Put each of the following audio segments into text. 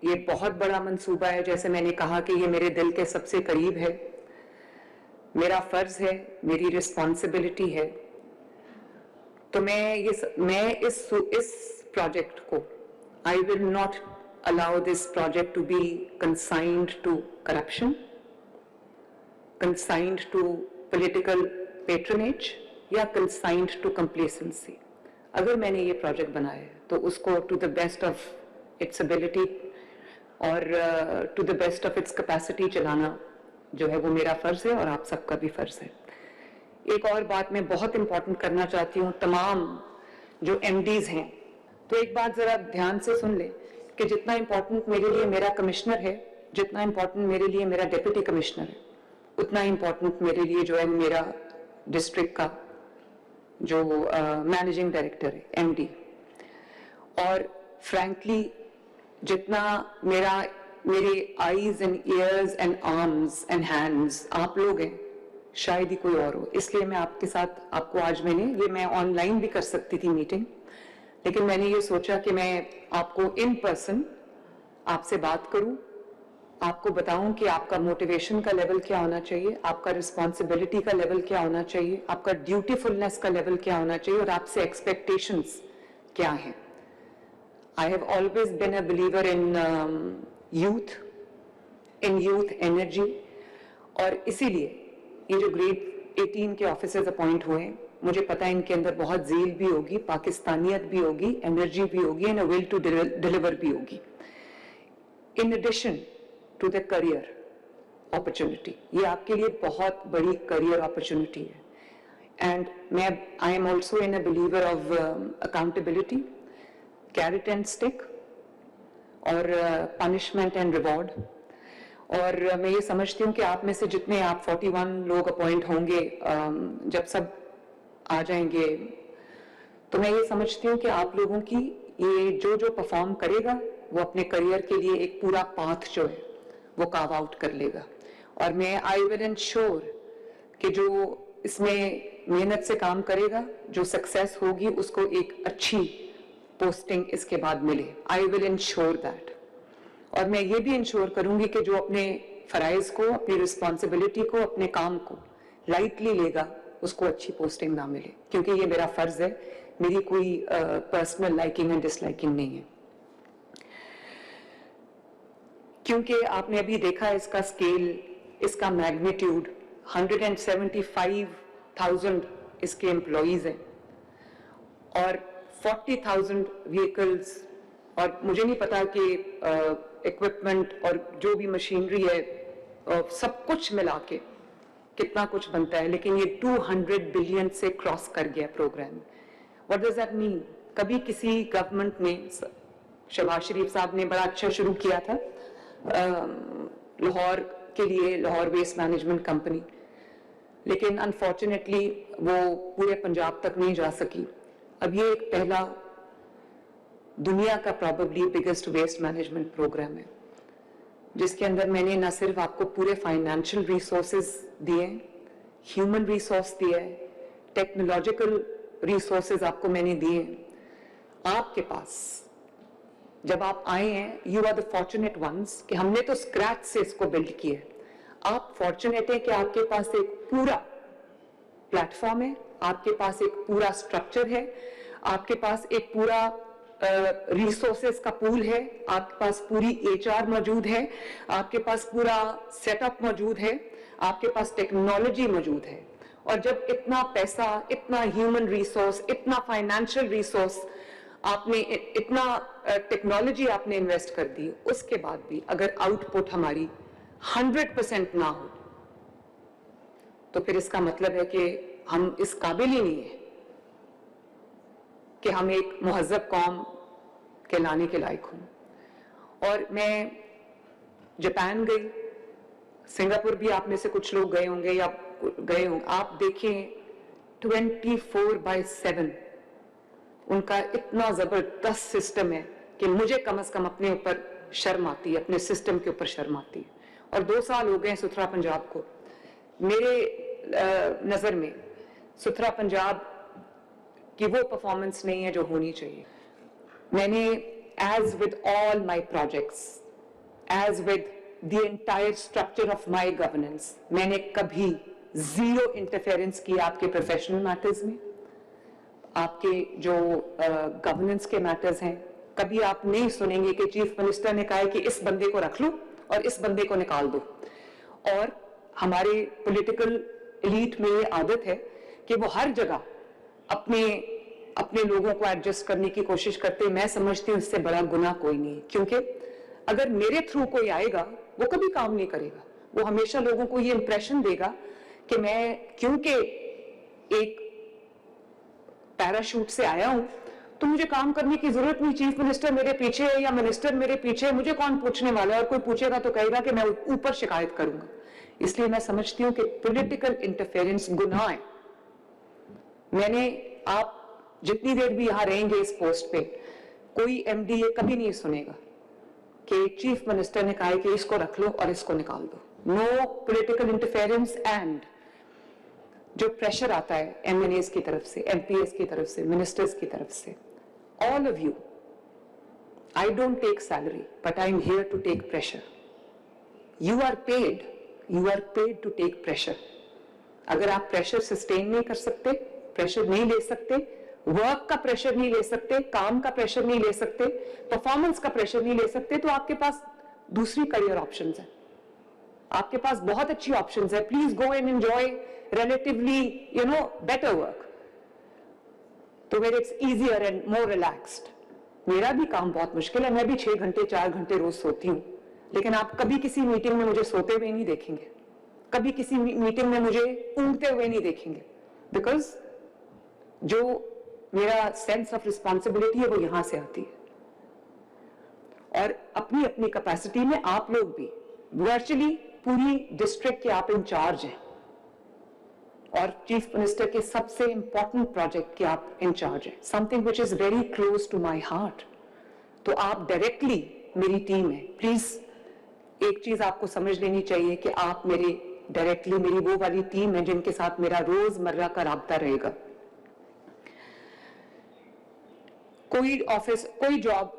ये बहुत बड़ा मंसूबा है, जैसे मैंने कहा कि ये मेरे दिल के सबसे करीब है, मेरा फर्ज है, मेरी रिस्पॉन्सिबिलिटी है। तो मैं इस प्रोजेक्ट को, I will not allow this project to be consigned to corruption, consigned to political patronage या consigned to complacency। अगर मैंने ये प्रोजेक्ट बनाया है तो उसको to the best of its ability और to the best of its capacity चलाना जो है वो मेरा फर्ज है और आप सबका भी फर्ज है। एक और बात मैं बहुत इंपॉर्टेंट करना चाहती हूँ तमाम जो MDs हैं, तो एक बात जरा ध्यान से सुन ले कि जितना इंपॉर्टेंट मेरे लिए मेरा कमिश्नर है, जितना इंपॉर्टेंट मेरे लिए मेरा डिप्टी कमिश्नर है, उतना इंपॉर्टेंट मेरे लिए जो है मेरा डिस्ट्रिक्ट का जो मैनेजिंग डायरेक्टर है, MD। और फ्रैंकली जितना मेरे eyes and years and arms and hands आप लोग हैं, शायद ही कोई और हो। इसलिए मैं आपके साथ, आपको आज मैं ऑनलाइन भी कर सकती थी मीटिंग, लेकिन मैंने ये सोचा कि मैं आपको इन पर्सन आपसे बात करूं, आपको बताऊं कि आपका मोटिवेशन का लेवल क्या होना चाहिए, आपका रिस्पॉन्सिबिलिटी का लेवल क्या होना चाहिए, आपका ड्यूटीफुलनेस का लेवल क्या होना चाहिए और आपसे एक्सपेक्टेशंस क्या हैं। I have always been a believer in youth energy, और इसीलिए ये जो ग्रेड 18 के ऑफिसर्स अपॉइंट हुए हैं, मुझे पता है इनके अंदर बहुत ज़ील भी होगी, पाकिस्तानियत भी होगी, एनर्जी भी होगी एंड विल टू डिलीवर भी होगी। In addition to the career opportunity, ये आपके लिए बहुत बड़ी करियर अपॉर्चुनिटी है। And I am also in a believer of accountability, carrot and stick और पनिशमेंट एंड रिवॉर्ड। और मैं ये समझती हूँ कि आप में से जितने आप 41 लोग अपॉइंट होंगे, जब सब आ जाएंगे, तो मैं ये समझती हूँ कि आप लोगों की ये जो परफॉर्म करेगा वो अपने करियर के लिए एक पूरा पाथ जो है वो कार्व आउट कर लेगा। और मैं आई विल इंश्योर कि जो इसमें मेहनत से काम करेगा, जो सक्सेस होगी, उसको एक अच्छी पोस्टिंग इसके बाद मिले। I will ensure that. और मैं ये भी इंश्योर करूंगी कि जो अपने फराइज को, अपनी रिस्पॉन्सिबिलिटी को, अपने काम को लाइटली लेगा, उसको अच्छी पोस्टिंग ना मिले, क्योंकि ये मेरा फर्ज है, मेरी कोई पर्सनल लाइकिंग एंड डिसलाइकिंग नहीं है। क्योंकि आपने अभी देखा इसका स्केल, इसका मैग्नीट्यूड, 175,000 इसके एम्प्लॉइज हैं और 40,000 व्हीकल्स, और मुझे नहीं पता कि इक्विपमेंट और जो भी मशीनरी है सब कुछ मिला के कितना कुछ बनता है, लेकिन ये 200 बिलियन से क्रॉस कर गया program. What does that mean? कभी किसी गवर्नमेंट ने, शहबाज शरीफ साहब ने बड़ा अच्छा शुरू किया था लाहौर के लिए, लाहौर वेस्ट मैनेजमेंट कंपनी, लेकिन अनफॉर्चुनेटली वो पूरे पंजाब तक नहीं जा सकी। अब ये एक पहला दुनिया का probably biggest waste management program है, जिसके अंदर मैंने न सिर्फ आपको पूरे फाइनेंशियल रिसोर्सेज दिए, ह्यूमन रिसोर्स दिए, टेक्नोलॉजिकल रिसोर्सेज आपको मैंने दिए। आपके पास जब आप आए हैं, you are the fortunate ones कि हमने तो स्क्रैच से इसको बिल्ड किया है। आप फॉर्चुनेट है कि आपके पास एक पूरा प्लेटफॉर्म है, आपके पास एक पूरा स्ट्रक्चर है, आपके पास एक पूरा रिसोर्सेज का पूल है, आपके पास पूरी HR मौजूद है, आपके पास पूरा सेटअप मौजूद है, आपके पास टेक्नोलॉजी मौजूद है। और जब इतना पैसा, इतना ह्यूमन रिसोर्स, इतना फाइनेंशियल रिसोर्स आपने, इतना टेक्नोलॉजी आपने इन्वेस्ट कर दी, उसके बाद भी अगर आउटपुट हमारी 100% ना हो, तो फिर इसका मतलब है कि हम इस काबिल ही नहीं है कि हम एक मुहज़्ज़ब कौम कहलाने के लायक हों। और मैं जापान गई, सिंगापुर भी आप में से कुछ लोग गए होंगे या गए होंगे, आप देखें 24/7 उनका इतना जबरदस्त सिस्टम है कि मुझे कम से कम अपने ऊपर शर्म आती है, अपने सिस्टम के ऊपर शर्म आती है। और 2 साल हो गए सुथरा पंजाब को। मेरे नजर में सुथरा पंजाब कि वो परफॉर्मेंस नहीं है जो होनी चाहिए। मैंने as with all my projects as with the entire structure of my governance, मैंने कभी zero interference किया आपके professional matters में, आपके जो governance के matters हैं. कभी आप नहीं सुनेंगे कि चीफ मिनिस्टर ने कहा है कि इस बंदे को रख लो और इस बंदे को निकाल दो. और हमारे पॉलिटिकल एलीट में ये आदत है कि वो हर जगह अपने लोगों को एडजस्ट करने की कोशिश करते हैं. मैं समझती हूँ इससे बड़ा गुनाह कोई नहीं है, क्योंकि अगर मेरे थ्रू कोई आएगा वो कभी काम नहीं करेगा. वो हमेशा लोगों को ये इंप्रेशन देगा कि मैं क्योंकि एक पैराशूट से आया हूं तो मुझे काम करने की जरूरत नहीं. चीफ मिनिस्टर मेरे पीछे है या मिनिस्टर मेरे पीछे है, मुझे कौन पूछने वाला है. और कोई पूछेगा तो कहेगा कि मैं ऊपर शिकायत करूंगा. इसलिए मैं समझती हूं कि पॉलिटिकल इंटरफेरेंस गुनाह है. आप जितनी देर भी यहां रहेंगे इस पोस्ट पे, कोई एमडी ये कभी नहीं सुनेगा कि चीफ मिनिस्टर ने कहा है कि इसको रख लो और इसको निकाल दो. No political interference. एंड जो प्रेशर आता है एमएनएस की तरफ से, एमपीएस की तरफ से, मिनिस्टर्स की तरफ से, all of you, I don't take salary, but I am here to take pressure. You are paid to take pressure. अगर आप प्रेशर सस्टेन नहीं कर सकते, प्रेशर नहीं ले सकते, वर्क का प्रेशर नहीं ले सकते, काम का प्रेशर नहीं ले सकते, परफॉर्मेंस का प्रेशर नहीं ले सकते, तो आपके पास दूसरी करियर ऑप्शंस हैं. आपके पास बहुत अच्छी ऑप्शंस है. Please go and enjoy relatively, better work. तो where it's easier and more relaxed. मेरा भी काम बहुत मुश्किल है. मैं भी 6 घंटे 4 घंटे रोज सोती हूँ, लेकिन आप कभी किसी मीटिंग में मुझे सोते हुए नहीं देखेंगे, कभी किसी मीटिंग में मुझे ऊँगते हुए नहीं देखेंगे. बिकॉज जो मेरा सेंस ऑफ रिस्पॉन्सिबिलिटी है वो यहां से आती है. और अपनी अपनी कैपेसिटी में आप लोग भी वर्चुअली पूरी डिस्ट्रिक्ट के आप इंचार्ज हैं और चीफ मिनिस्टर के सबसे इंपॉर्टेंट प्रोजेक्ट के आप इंचार्ज हैं. Something which is very close to my heart. तो आप डायरेक्टली मेरी टीम है. प्लीज एक चीज आपको समझ लेनी चाहिए कि आप मेरी वो वाली टीम है जिनके साथ मेरा रोजमर्रा का राब्ता रहेगा. कोई ऑफिस, कोई जॉब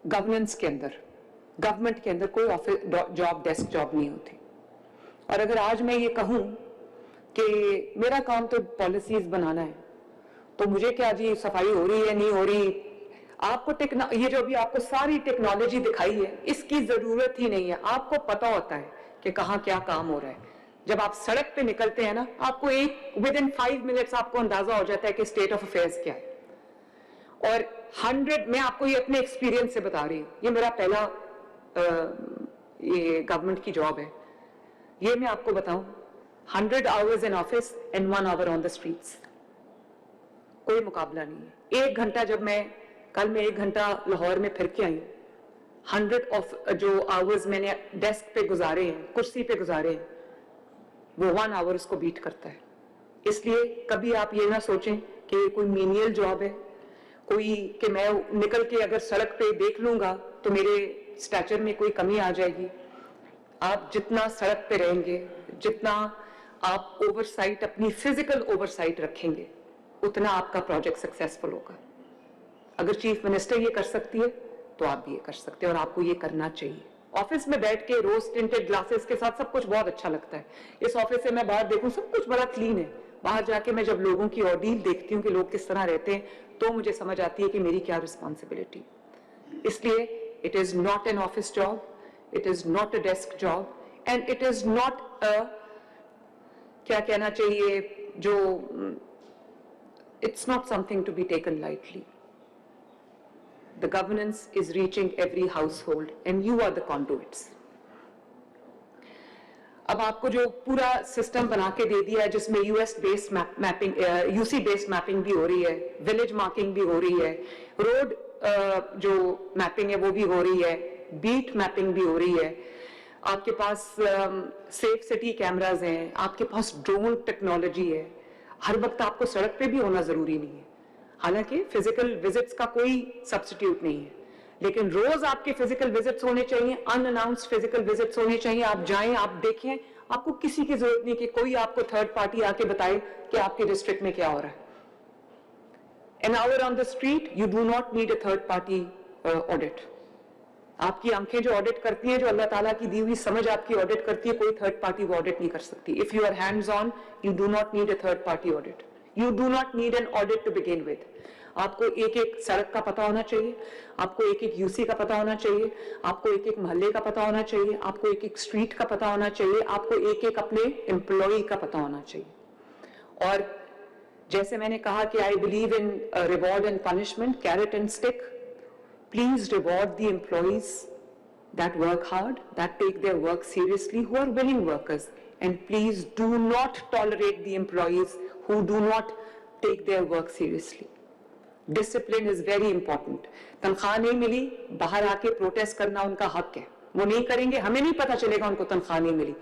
गवर्नेंस के अंदर, गवर्नमेंट के अंदर कोई ऑफिस जॉब डेस्क जॉब नहीं होती. और अगर आज मैं ये कहूं कि मेरा काम तो पॉलिसीज बनाना है, तो मुझे क्या जी सफाई हो रही है नहीं हो रही, आपको ये जो भी आपको सारी टेक्नोलॉजी दिखाई है इसकी जरूरत ही नहीं है. आपको पता होता है कि कहाँ क्या काम हो रहा है. जब आप सड़क पे निकलते हैं ना, आपको विद इन 5 मिनट्स आपको अंदाजा हो जाता है कि स्टेट ऑफ अफेयर्स क्या है. और 100, मैं आपको ये अपने एक्सपीरियंस से बता रही हूँ, ये मेरा पहला ये गवर्नमेंट की जॉब है. ये मैं आपको बताऊं, 100 hours in office and 1 hour on the streets. कोई मुकाबला नहीं है. 1 घंटा जब कल मैं 1 घंटा लाहौर में फिर के आई हूँ, 100 ऑफ जो आवर्स मैंने डेस्क पे गुजारे हैं, कुर्सी पे गुजारे हैं, वो 1 hour उसको बीट करता है. इसलिए कभी आप ये ना सोचें कि ये कोई मीनियल जॉब है, कि मैं निकल के अगर सड़क पे देख लूंगा तो मेरे स्टैचर में कोई कमी आ जाएगी. आप जितना सड़क पे रहेंगे, जितना आप ओवरसाइट, अपनी फिजिकल ओवरसाइट रखेंगे, उतना आपका प्रोजेक्ट सक्सेसफुल होगा. अगर चीफ मिनिस्टर ये कर सकती है तो आप भी ये कर सकते हैं, और आपको ये करना चाहिए. ऑफिस में बैठ के रोज टिंटेड ग्लासेस के साथ सब कुछ बहुत अच्छा लगता है. इस ऑफिस से मैं बाहर देखूं सब कुछ बड़ा क्लीन है. बाहर जाके मैं जब लोगों की ऑर्डील देखती हूँ कि लोग किस तरह रहते हैं, तो मुझे समझ आती है कि मेरी क्या रिस्पॉन्सिबिलिटी. इसलिए it is not an office job, it is not a desk job, and it is not क्या कहना चाहिए, जो it's not something to be taken lightly. The governance is reaching every household and you are the conduits. अब आपको जो पूरा system बना के दे दिया है, जिसमें US based mapping, UC based mapping भी हो रही है, विलेज मार्किंग भी हो रही है, रोड जो मैपिंग है वो भी हो रही है, बीट मैपिंग भी हो रही है, आपके पास सेफ सिटी कैमराज हैं, आपके पास ड्रोन टेक्नोलॉजी है. हर वक्त आपको सड़क पे भी होना जरूरी नहीं है. हालांकि फिजिकल विजिट्स का कोई सब्स्टिट्यूट नहीं है, लेकिन रोज आपके फिजिकल विजिट्स होने चाहिए, अनअनाउंस्ड फिजिकल विजिट्स होने चाहिए. आप जाएं, आप देखें. आपको किसी की जरूरत नहीं कि कोई आपको थर्ड पार्टी आके बताए कि आपके डिस्ट्रिक्ट में क्या हो रहा है. An hour on the street, you do not need a third party audit. आपकी आंखें जो ऑडिट करती हैं, जो अल्लाह ताला की दी हुई समझ आपकी ऑडिट करती है, कोई थर्ड पार्टी वो ऑडिट नहीं कर सकती. If you are hands on, you do not need a third party audit. You do not need an audit to begin with. आपको एक एक सड़क का पता होना चाहिए, आपको एक एक यूसी का पता होना चाहिए, आपको एक एक मोहल्ले का पता होना चाहिए, आपको एक एक स्ट्रीट का पता होना चाहिए, आपको एक एक अपने एम्प्लॉय का पता होना चाहिए. और जैसे मैंने कहा कि I believe in reward and punishment, carat and stick. Please reward the employees that work hard, that take their work seriously, who are willing workers. And please do not tolerate the employees who do not take their work seriously. Discipline is very important. तनख्वाह नहीं मिली, बाहर आके protest करना उनका हक है. वो नहीं करेंगे, हमें नहीं पता चलेगा उनको तनख्वाह नहीं मिली.